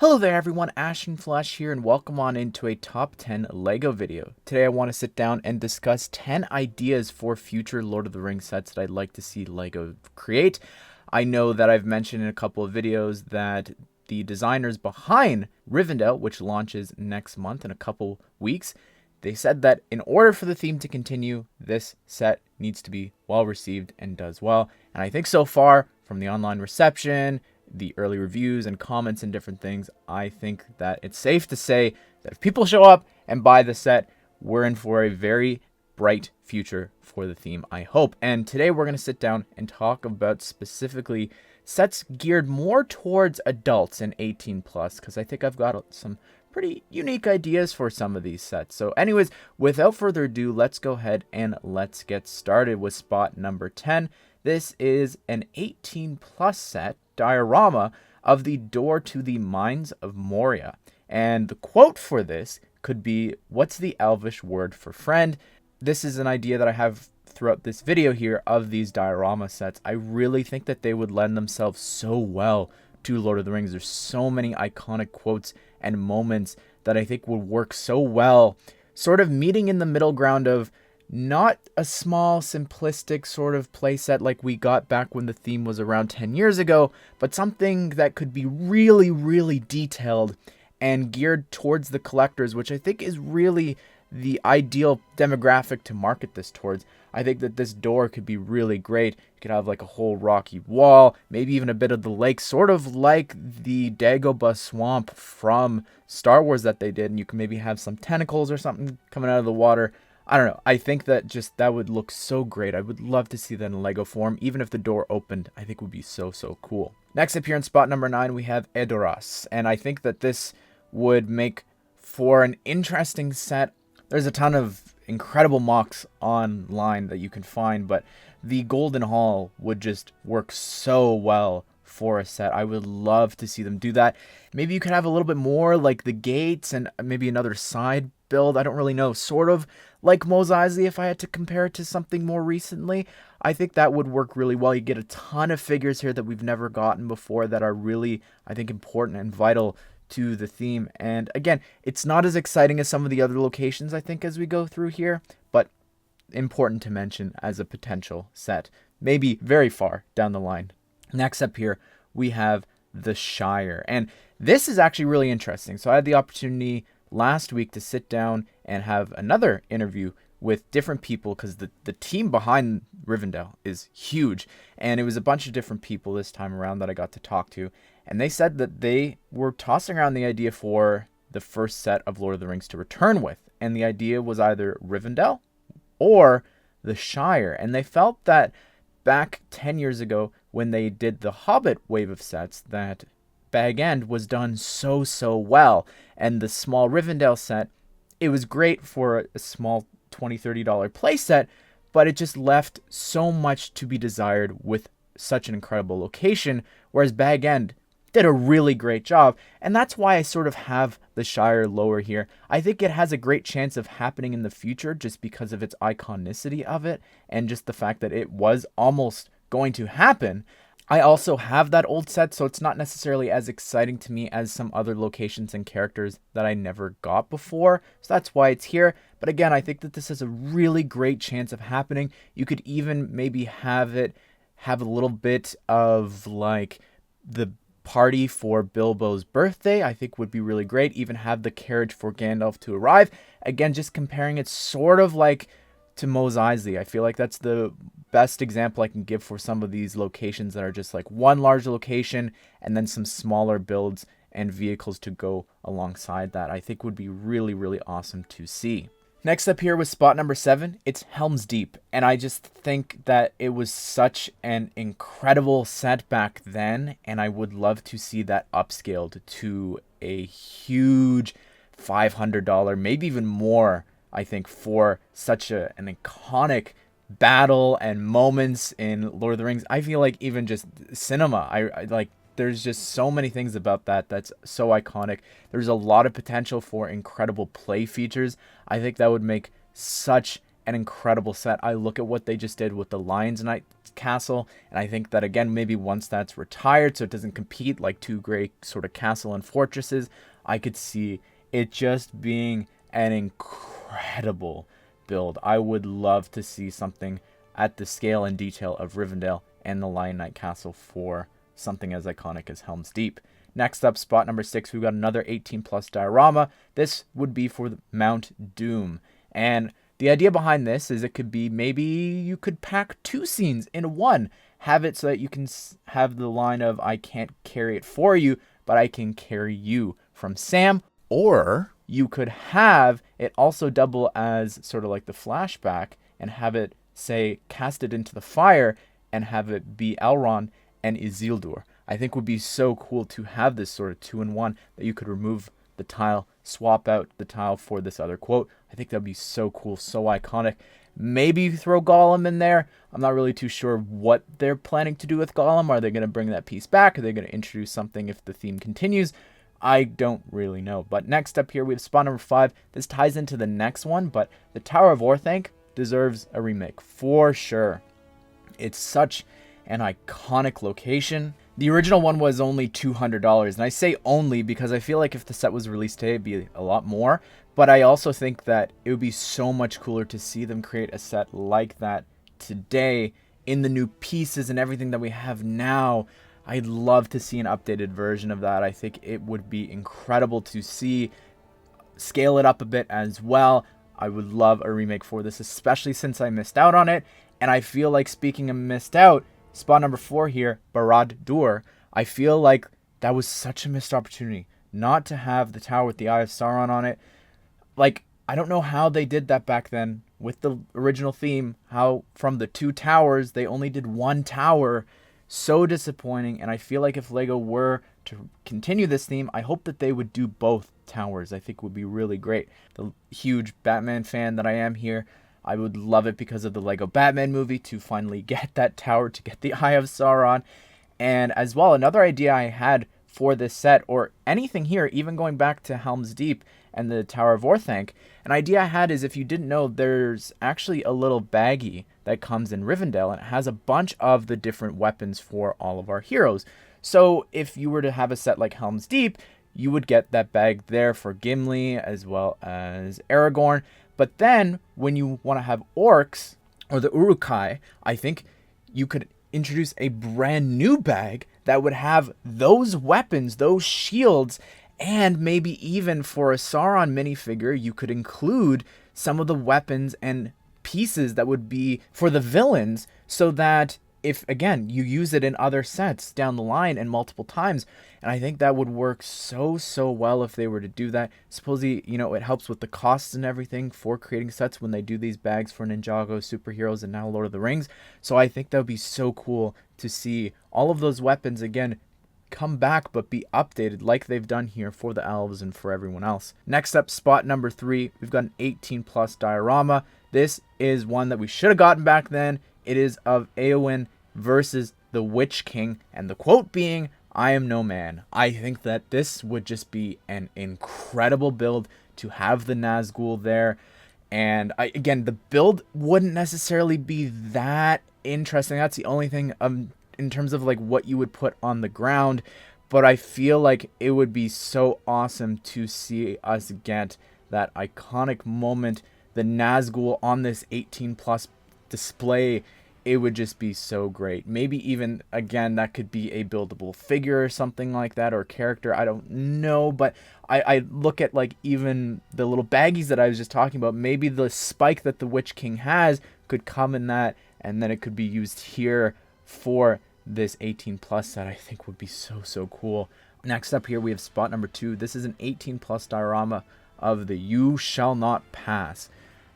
Hello there everyone, Ashnflash here, and welcome on into a top 10 LEGO video. Today I want to sit down and discuss 10 ideas for future Lord of the Rings sets that I'd like to see LEGO create. I know that I've mentioned in a couple of videos that the designers behind Rivendell, which launches next month in a couple weeks, they said that in order for the theme to continue, this set needs to be well received and does well. And I think so far, from the online reception, the early reviews and comments and different things, I think that it's safe to say that if people show up and buy the set, we're in for a very bright future for the theme, I hope. And today we're going to sit down and talk about specifically sets geared more towards adults and 18 plus, because I think I've got some pretty unique ideas for some of these sets. So anyways, without further ado, let's go ahead and let's get started with spot number 10. This is an 18 plus set diorama of the door to the Mines of Moria. And the quote for this could be, "What's the Elvish word for friend?" This is an idea that I have throughout this video here of these diorama sets. I really think that they would lend themselves so well to Lord of the Rings. There's so many iconic quotes and moments that I think would work so well, sort of meeting in the middle ground of not a small, simplistic sort of playset like we got back when the theme was around 10 years ago, but something that could be really, really detailed and geared towards the collectors, which I think is really the ideal demographic to market this towards. I think that this door could be really great. You could have like a whole rocky wall, maybe even a bit of the lake, sort of like the Dagobah swamp from Star Wars that they did, and you can maybe have some tentacles or something coming out of the water. I don't know. I think that that would look so great. I would love to see that in Lego form. Even if the door opened, I think would be so cool. Next up here in spot number 9, we have Edoras. And I think that this would make for an interesting set. There's a ton of incredible mocks online that you can find, but the Golden Hall would just work so well for a set. I would love to see them do that. Maybe you could have a little bit more like the gates and maybe another side build. I don't really know. Sort of like Mos Eisley, if I had to compare it to something more recently. I think that would work really well. You get a ton of figures here that we've never gotten before that are really, I think, important and vital to the theme. And again, it's not as exciting as some of the other locations, I think, as we go through here, but important to mention as a potential set, maybe very far down the line. Next up here, we have the Shire. And this is actually really interesting. So I had the opportunity last week to sit down and have another interview with different people, because the team behind Rivendell is huge. And it was a bunch of different people this time around that I got to talk to. And they said that they were tossing around the idea for the first set of Lord of the Rings to return with. And the idea was either Rivendell or the Shire. And they felt that back 10 years ago when they did the Hobbit wave of sets, that Bag End was done so well. And the small Rivendell set, it was great for a small $20-$30 playset, but it just left so much to be desired with such an incredible location, whereas Bag End did a really great job. And that's why I sort of have the Shire lower here. I think it has a great chance of happening in the future just because of its iconicity of it and just the fact that it was almost going to happen. I also have that old set, so it's not necessarily as exciting to me as some other locations and characters that I never got before. So that's why it's here. But again, I think that this has a really great chance of happening. You could even maybe have a little bit of like the party for Bilbo's birthday, I think would be really great. Even have the carriage for Gandalf to arrive. Again, just comparing it sort of like to Mos Eisley. I feel like that's the best example I can give for some of these locations that are just like one large location and then some smaller builds and vehicles to go alongside that. I think would be really awesome to see. Next up here with spot number 7, it's Helm's Deep. And I just think that it was such an incredible set back then, and I would love to see that upscaled to a huge $500, maybe even more, I think, for such an iconic battle and moments in Lord of the Rings. I feel like even just cinema, I like, there's just so many things about that's so iconic. There's a lot of potential for incredible play features. I think that would make such an incredible set. I look at what they just did with the Lion's Knight castle, and I think that, again, maybe once that's retired so it doesn't compete like two great sort of castle and fortresses, I could see it just being an incredible build. I would love to see something at the scale and detail of Rivendell and the Lion Knight castle for something as iconic as Helm's Deep. Next up, spot number 6, we've got another 18 plus diorama. This would be for Mount Doom. And the idea behind this is it could be maybe you could pack 2 scenes in one. Have it so that you can have the line of, I can't carry it for you, but I can carry you, from Sam. Or you could have it also double as sort of like the flashback and have it say cast it into the fire and have it be Elrond and Isildur. I think would be so cool to have this sort of 2-in-1 that you could remove the tile, swap out the tile for this other quote. I think that'd be so cool, so iconic. Maybe you throw Gollum in there. I'm not really too sure what they're planning to do with Gollum. Are they going to bring that piece back? Are they going to introduce something if the theme continues? I don't really know. But next up here, we have spot number 5. This ties into the next one, but the Tower of Orthanc deserves a remake for sure. It's such an iconic location. The original one was only $200, and I say only because I feel like if the set was released today, it'd be a lot more. But I also think that it would be so much cooler to see them create a set like that today in the new pieces and everything that we have now. I'd love to see an updated version of that. I think it would be incredible to see. Scale it up a bit as well. I would love a remake for this, especially since I missed out on it. And I feel like, speaking of missed out, spot number 4 here, Barad-dûr. I feel like that was such a missed opportunity not to have the tower with the Eye of Sauron on it. Like, I don't know how they did that back then with the original theme, how from the 2 towers, they only did 1 tower. So disappointing, and I feel like if LEGO were to continue this theme, I hope that they would do both towers. I think would be really great. The huge Batman fan that I am here, I would love it because of the LEGO Batman movie to finally get that tower, to get the Eye of Sauron. And as well, another idea I had for this set, or anything here, even going back to Helm's Deep and the Tower of Orthanc, an idea I had is, if you didn't know, there's actually a little baggie that comes in Rivendell, and it has a bunch of the different weapons for all of our heroes. So if you were to have a set like Helm's Deep, you would get that bag there for Gimli as well as Aragorn. But then when you want to have orcs or the Uruk-hai, I think you could introduce a brand new bag that would have those weapons, those shields, and maybe even for a Sauron minifigure, you could include some of the weapons and pieces that would be for the villains, so that if, again, you use it in other sets down the line and multiple times. And I think that would work so well if they were to do that. Supposedly, it helps with the costs and everything for creating sets when they do these bags for Ninjago, superheroes, and now Lord of the Rings. So I think that would be so cool to see all of those weapons again come back but be updated like they've done here for the elves and for everyone else. Next up, spot number 3, we've got an 18 plus diorama. This is one that we should have gotten back then. It is of Eowyn versus the Witch King, and the quote being, "I am no man." I think that this would just be an incredible build to have the Nazgul there. And again, the build wouldn't necessarily be that interesting. That's the only thing in terms of like what you would put on the ground. But I feel like it would be so awesome to see us get that iconic moment, the Nazgul on this 18 plus display. It would just be so great. Maybe even, again, that could be a buildable figure or something like that, or character. I don't know, but I look at like even the little baggies that I was just talking about. Maybe the spike that the Witch King has could come in that, and then it could be used here for this 18 plus set. I think would be so cool. Next up here, we have spot number 2. This is an 18 plus diorama of the You Shall Not Pass.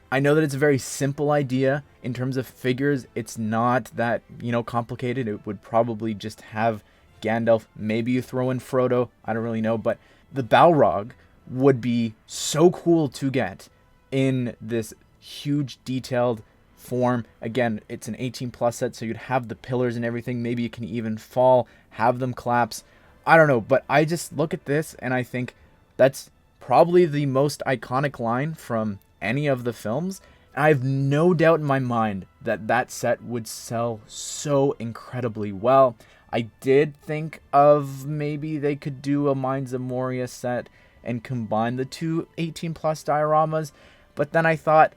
I know that it's a very simple idea in terms of figures. It's not that, complicated. It would probably just have Gandalf. Maybe you throw in Frodo. I don't really know. But the Balrog would be so cool to get in this huge detailed form. Again, it's an 18 plus set, so you'd have the pillars and everything. Maybe you can even fall, have them collapse. I don't know. But I just look at this and I think that's probably the most iconic line from any of the films, I have no doubt in my mind that that set would sell so incredibly well. I did think of maybe they could do a Mines of Moria set and combine the two 18 plus dioramas, but then I thought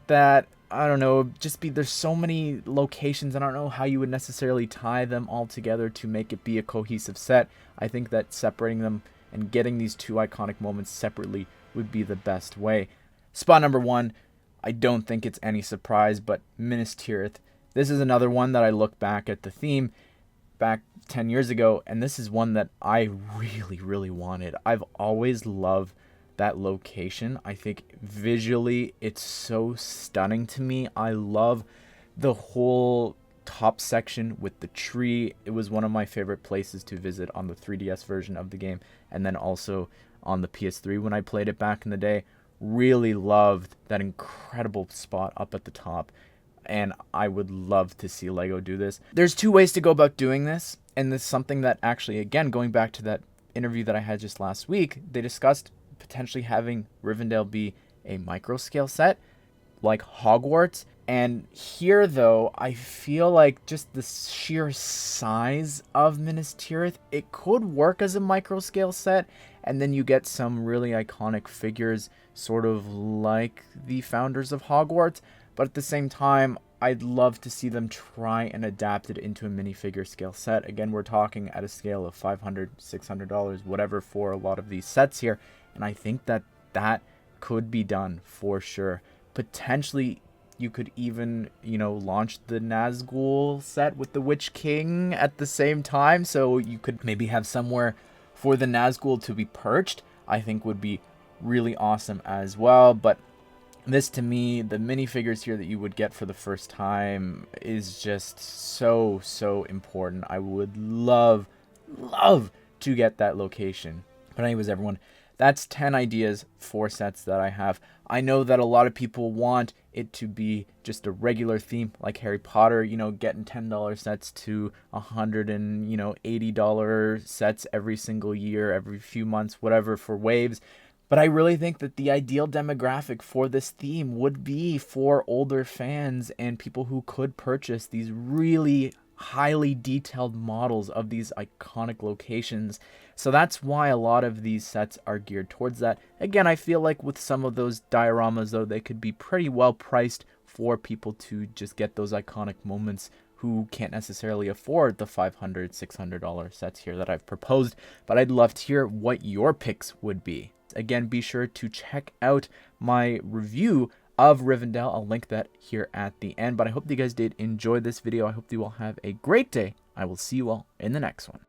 that, I don't know, there's so many locations, I don't know how you would necessarily tie them all together to make it be a cohesive set. I think that separating them and getting these two iconic moments separately would be the best way. Spot number 1, I don't think it's any surprise, but Minas Tirith. This is another one that I look back at the theme back 10 years ago, and this is one that I really wanted. I've always loved that location. I think visually it's so stunning to me. I love the whole top section with the tree. It was one of my favorite places to visit on the 3DS version of the game, and then also on the PS3 when I played it back in the day. Really loved that incredible spot up at the top, and I would love to see LEGO do this. There's two ways to go about doing this, and this is something that actually, again, going back to that interview that I had just last week, they discussed potentially having Rivendell be a micro scale set like Hogwarts. And here, though, I feel like just the sheer size of Minas Tirith, it could work as a micro scale set, and then you get some really iconic figures, sort of like the founders of Hogwarts. But at the same time, I'd love to see them try and adapt it into a minifigure scale set. Again, we're talking at a scale of $500, $600, whatever, for a lot of these sets here. And I think that that could be done for sure. Potentially, you could even, launch the Nazgul set with the Witch King at the same time. So you could maybe have somewhere for the Nazgul to be perched. I think would be really awesome as well. But this, to me, the minifigures here that you would get for the first time is just so important. I would love to get that location. But anyways, everyone, that's 10 ideas for sets that I have. I know that a lot of people want it to be just a regular theme like Harry Potter, getting $10 sets to $180 sets every single year, every few months, whatever, for waves. But I really think that the ideal demographic for this theme would be for older fans and people who could purchase these really highly detailed models of these iconic locations. So that's why a lot of these sets are geared towards that. Again, I feel like with some of those dioramas, though, they could be pretty well priced for people to just get those iconic moments who can't necessarily afford the $500, $600 sets here that I've proposed. But I'd love to hear what your picks would be. Again, be sure to check out my review of Rivendell. I'll link that here at the end. But I hope you guys did enjoy this video. I hope you all have a great day. I will see you all in the next one.